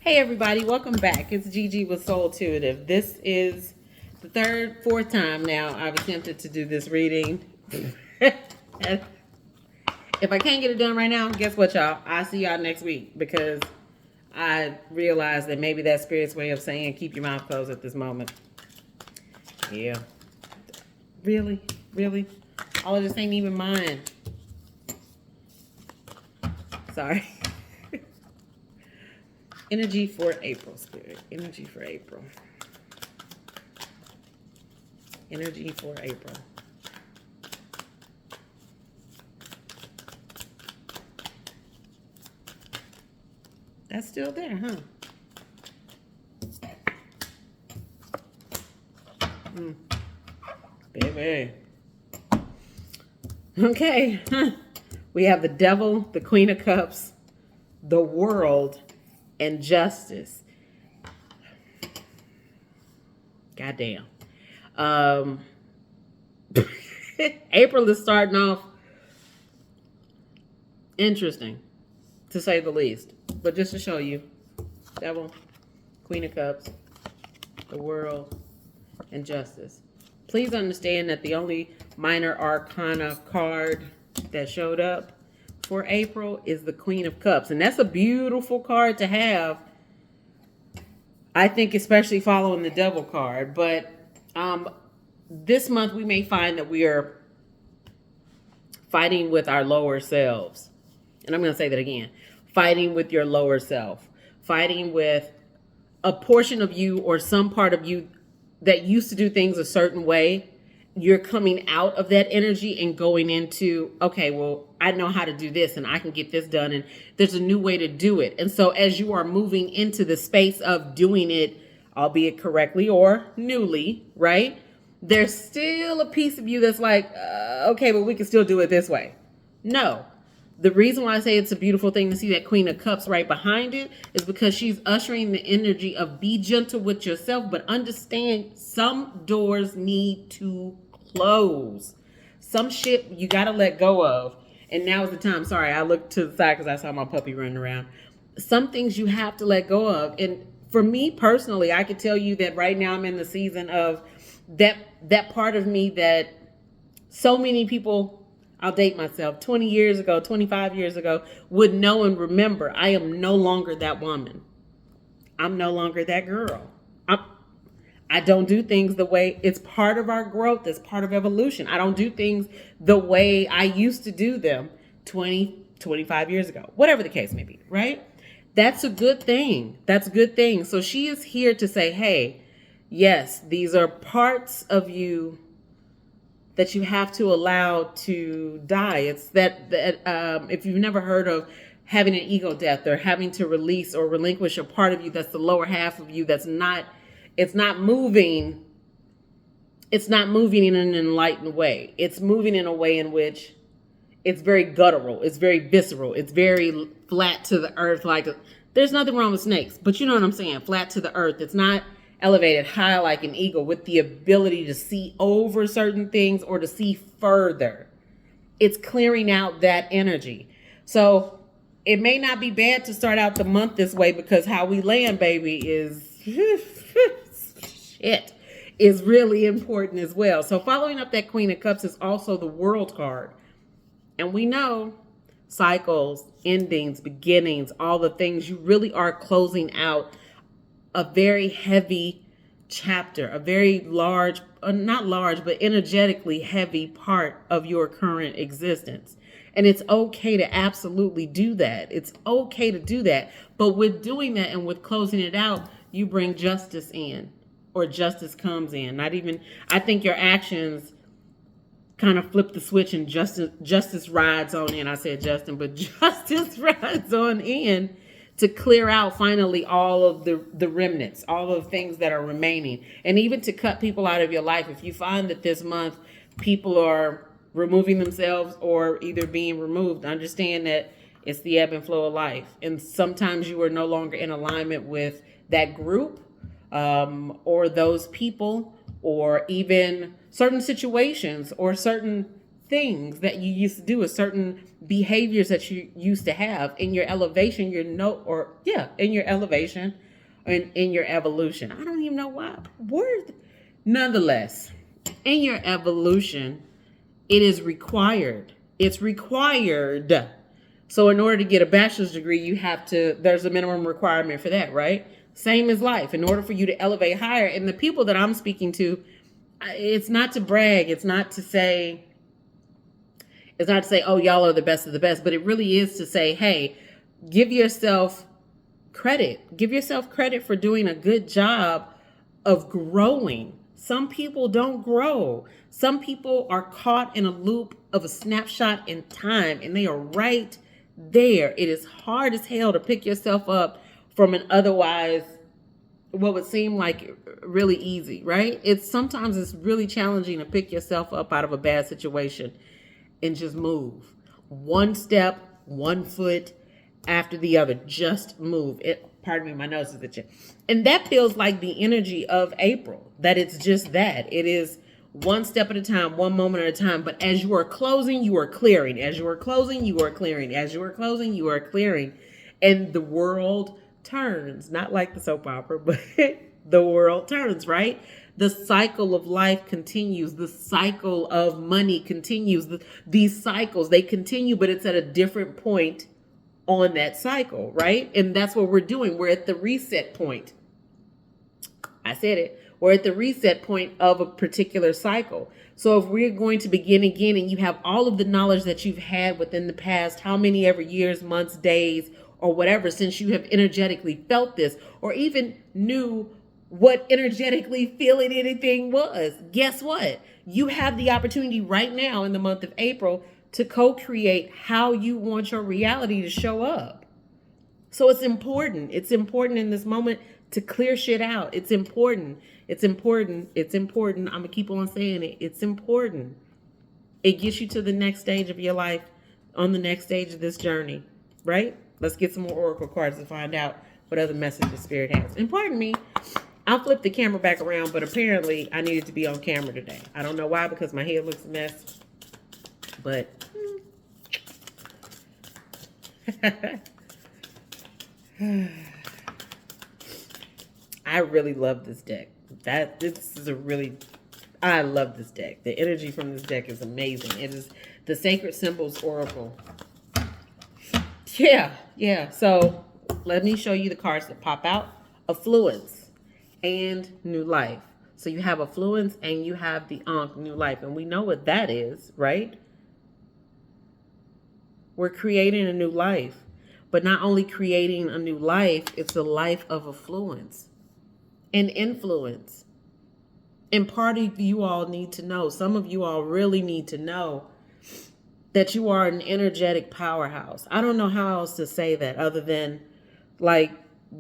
Hey everybody, welcome back. It's Gigi with Soultuitive. This is the fourth time now I've attempted to do this reading. If I can't get it done right now, guess what, y'all? I'll see y'all next week because I realized that maybe that spirit's way of saying keep your mouth closed at this moment. Yeah. Really? Really? All of this ain't even mine. Sorry. Energy for April, Spirit. Energy for April. Energy for April. That's still there, huh? Baby. Okay. We have the Devil, the Queen of Cups, the World, and Justice. Goddamn. April is starting off interesting, to say the least. But just to show you, Devil, Queen of Cups, the World, and Justice. Please understand that the only minor arcana card that showed up for April is the Queen of Cups. And that's a beautiful card to have. I think especially following the Devil card. But this month we may find that we are fighting with our lower selves. And I'm going to say that again. Fighting with your lower self. Fighting with a portion of you or some part of you that used to do things a certain way. You're coming out of that energy and going into, okay, well, I know how to do this and I can get this done. And there's a new way to do it. And so as you are moving into the space of doing it, albeit correctly or newly, right? There's still a piece of you that's like, okay, but we can still do it this way. No. The reason why I say it's a beautiful thing to see that Queen of Cups right behind it is because she's ushering the energy of be gentle with yourself, but understand some doors need to close. Some shit you got to let go of. And now is the time. Sorry, I looked to the side because I saw my puppy running around. Some things you have to let go of. And for me personally, I could tell you that right now I'm in the season of that part of me that so many people, I'll date myself, 20 years ago, 25 years ago, would know and remember. I am no longer that woman. I'm no longer that girl. I don't do things the way, it's part of our growth. It's part of evolution. I don't do things the way I used to do them 20, 25 years ago. Whatever the case may be, right? That's a good thing. That's a good thing. So she is here to say, hey, yes, these are parts of you that you have to allow to die. It's that if you've never heard of having an ego death or having to release or relinquish a part of you that's the lower half of you that's not, it's not moving in an enlightened way. It's moving in a way in which it's very guttural, it's very visceral, it's very flat to the earth. Like, there's nothing wrong with snakes, but you know what I'm saying, flat to the earth. It's not elevated high like an eagle with the ability to see over certain things or to see further. It's clearing out that energy. So it may not be bad to start out the month this way because how we land, baby, is shit, is really important as well. So following up that Queen of Cups is also the World card. And we know cycles, endings, beginnings, all the things, you really are closing out a very heavy chapter, a very large, not large, but energetically heavy part of your current existence. And it's okay to absolutely do that. It's okay to do that. But with doing that and with closing it out, you bring justice in, or justice comes in. Not even, I think your actions kind of flip the switch and justice rides on in. I said Justin, but justice rides on in to clear out finally all of the remnants, all of the things that are remaining, and even to cut people out of your life. If you find that this month people are removing themselves or either being removed, understand that it's the ebb and flow of life. And sometimes you are no longer in alignment with that group or those people or even certain situations or certain things that you used to do, or certain behaviors that you used to have in your elevation, in your elevation and in your evolution. I don't even know why. Nonetheless, in your evolution, it is required. It's required. So in order to get a bachelor's degree, there's a minimum requirement for that, right? Same as life. In order for you to elevate higher, and the people that I'm speaking to, it's not to brag. It's not to say, oh, y'all are the best of the best, but it really is to say, hey, give yourself credit. Give yourself credit for doing a good job of growing. Some people don't grow. Some people are caught in a loop of a snapshot in time, and they are right there. It is hard as hell to pick yourself up from an otherwise, what would seem like really easy, right? Sometimes it's really challenging to pick yourself up out of a bad situation and just move. One step, one foot after the other. Just move. Pardon me, my nose is itching. And that feels like the energy of April, that it's just that. It is one step at a time, one moment at a time. But as you are closing, you are clearing. As you are closing, you are clearing. As you are closing, you are clearing. And the world turns. Not like the soap opera, but the world turns, right? The cycle of life continues. The cycle of money continues. These cycles, they continue, but it's at a different point on that cycle, right? And that's what we're doing. We're at the reset point. I said it. We're at the reset point of a particular cycle. So if we're going to begin again, and you have all of the knowledge that you've had within the past, how many ever years, months, days, or whatever, since you have energetically felt this, or even knew what energetically feeling anything was, guess what? You have the opportunity right now in the month of April to co-create how you want your reality to show up. So it's important. It's important in this moment to clear shit out. It's important. It's important. It's important. I'm going to keep on saying it. It's important. It gets you to the next stage of your life, on the next stage of this journey, right? Let's get some more oracle cards to find out what other messages Spirit has. And pardon me, I'll flip the camera back around, but apparently I needed to be on camera today. I don't know why, because my head looks a mess. But I really love this deck. I love this deck. The energy from this deck is amazing. It is the Sacred Symbols Oracle. Yeah. So let me show you the cards that pop out. Affluence and New Life. So you have Affluence and you have the Ankh, New Life. And we know what that is, right? We're creating a new life. But not only creating a new life, it's a life of affluence and influence. And part of you all need to know, some of you all really need to know, that you are an energetic powerhouse. I don't know how else to say that other than, like,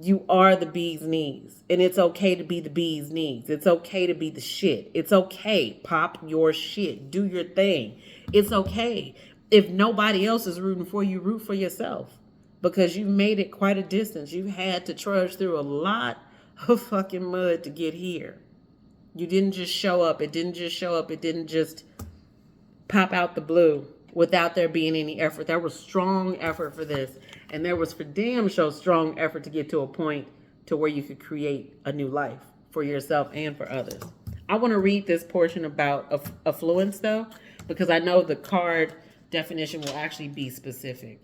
you are the bee's knees. And it's okay to be the bee's knees. It's okay to be the shit. It's okay. Pop your shit. Do your thing. It's okay. If nobody else is rooting for you, root for yourself. Because you've made it quite a distance. You've had to trudge through a lot of fucking mud to get here. You didn't just show up. It didn't just show up. It didn't just pop out the blue without there being any effort. There was strong effort for this. And there was for damn sure strong effort to get to a point to where you could create a new life for yourself and for others. I want to read this portion about affluence though, because I know the card definition will actually be specific.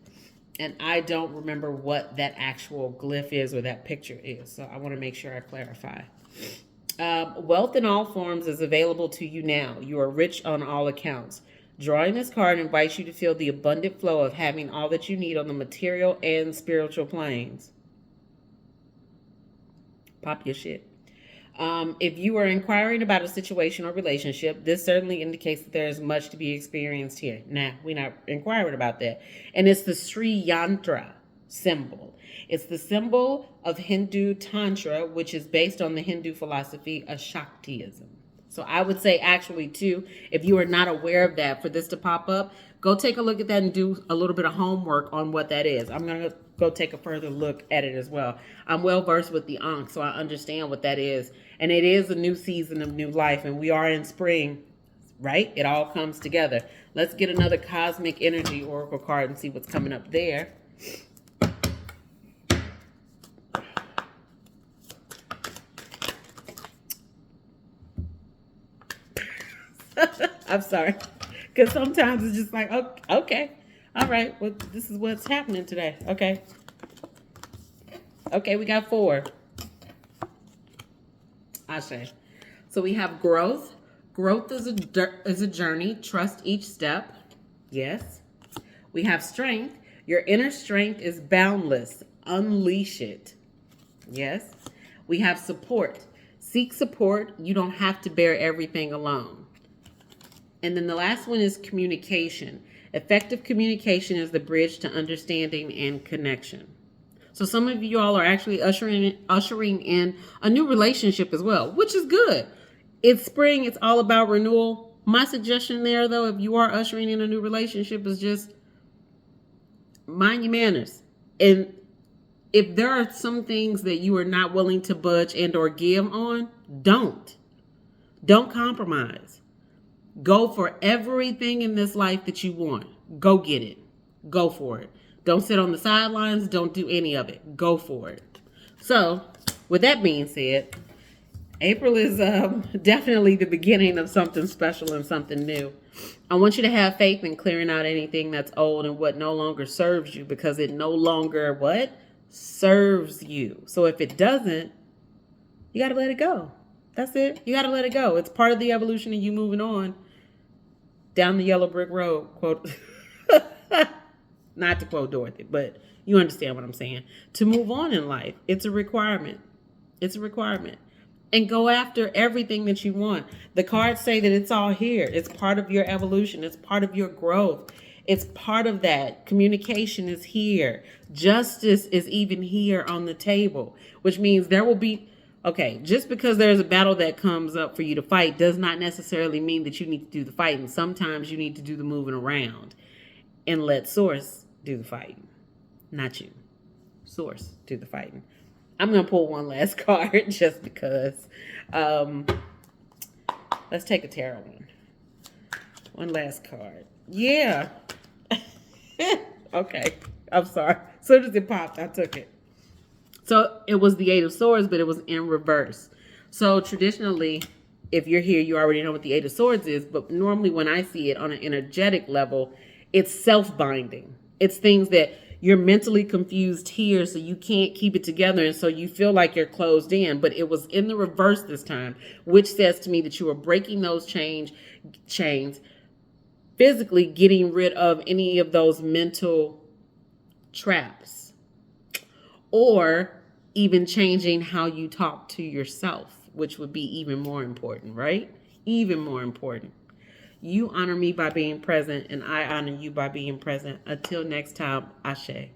And I don't remember what that actual glyph is or that picture is. So I want to make sure I clarify. Wealth in all forms is available to you now. You are rich on all accounts. Drawing this card invites you to feel the abundant flow of having all that you need on the material and spiritual planes. Pop your shit. If you are inquiring about a situation or relationship, this certainly indicates that there is much to be experienced here. Nah, we're not inquiring about that. And it's the Sri Yantra symbol. It's the symbol of Hindu Tantra, which is based on the Hindu philosophy of Shaktism. So I would say actually too, if you are not aware of that, for this to pop up, go take a look at that and do a little bit of homework on what that is. I'm going to go take a further look at it as well. I'm well versed with the Ankh, so I understand what that is. And it is a new season of new life, and we are in spring, right? It all comes together. Let's get another Cosmic Energy Oracle card and see what's coming up there. I'm sorry. Because sometimes it's just like, okay. All right. Well, this is what's happening today. Okay. Okay, we got 4. I say. So we have growth. Growth is a journey. Trust each step. Yes. We have strength. Your inner strength is boundless. Unleash it. Yes. We have support. Seek support. You don't have to bear everything alone. And then the last one is communication. Effective communication is the bridge to understanding and connection. So some of you all are actually ushering in a new relationship as well, which is good. It's spring. It's all about renewal. My suggestion there, though, if you are ushering in a new relationship, is just mind your manners. And if there are some things that you are not willing to budge and or give on, don't compromise. Go for everything in this life that you want. Go get it. Go for it. Don't sit on the sidelines. Don't do any of it. Go for it. So, with that being said, April is definitely the beginning of something special and something new. I want you to have faith in clearing out anything that's old and what no longer serves you, because it no longer what? Serves you. So if it doesn't, you got to let it go. That's it. You got to let it go. It's part of the evolution of you moving on down the yellow brick road, quote. Not to quote Dorothy, but you understand what I'm saying. To move on in life, it's a requirement. It's a requirement. And go after everything that you want. The cards say that it's all here. It's part of your evolution. It's part of your growth. It's part of that. Communication is here. Justice is even here on the table, which means there will be, okay, just because there's a battle that comes up for you to fight does not necessarily mean that you need to do the fighting. Sometimes you need to do the moving around and let Source do the fighting. Not you. Source do the fighting. I'm going to pull one last card just because. Let's take a tarot one. One last card. Yeah. Okay. I'm sorry. As soon as it popped, I took it. So it was the 8 of Swords, but it was in reverse. So traditionally, if you're here, you already know what the 8 of Swords is. But normally when I see it on an energetic level, it's self-binding. It's things that you're mentally confused here, so you can't keep it together, and so you feel like you're closed in. But it was in the reverse this time, which says to me that you are breaking those chains, physically getting rid of any of those mental traps, or even changing how you talk to yourself, which would be even more important, right? Even more important. You honor me by being present, and I honor you by being present. Until next time, Ashe.